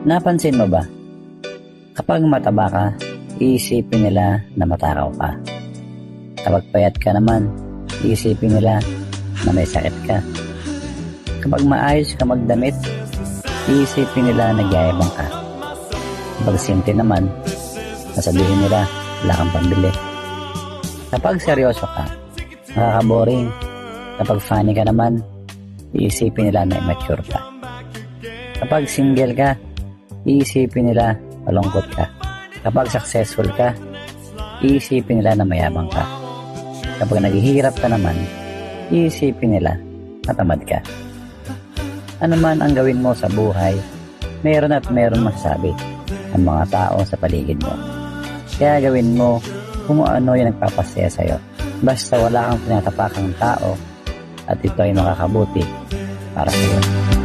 Napansin mo ba? Kapag mataba ka, iisipin nila na matakaw ka. Kapag payat ka naman, iisipin nila na may sakit ka. Kapag maayos ka magdamit, iisipin nila na nagyayabang ka. Kapag simple naman, sasabihin nila wala kang pambili. Kapag seryoso ka, nakaka-boring. Kapag funny ka naman, iisipin nila na immature ka. Kapag single ka, iisipin nila malungkot ka. Kapag successful ka, iisipin nila na mayabang ka. Kapag naghihirap ka naman, iisipin nila na tamad ka. Ano man ang gawin mo sa buhay, meron at meron masasabi ang mga tao sa paligid mo. Kaya gawin mo kung ano yung nagpapasaya sa'yo. Basta wala kang tinatapakang tao at ito ay makakabuti para sa'yo.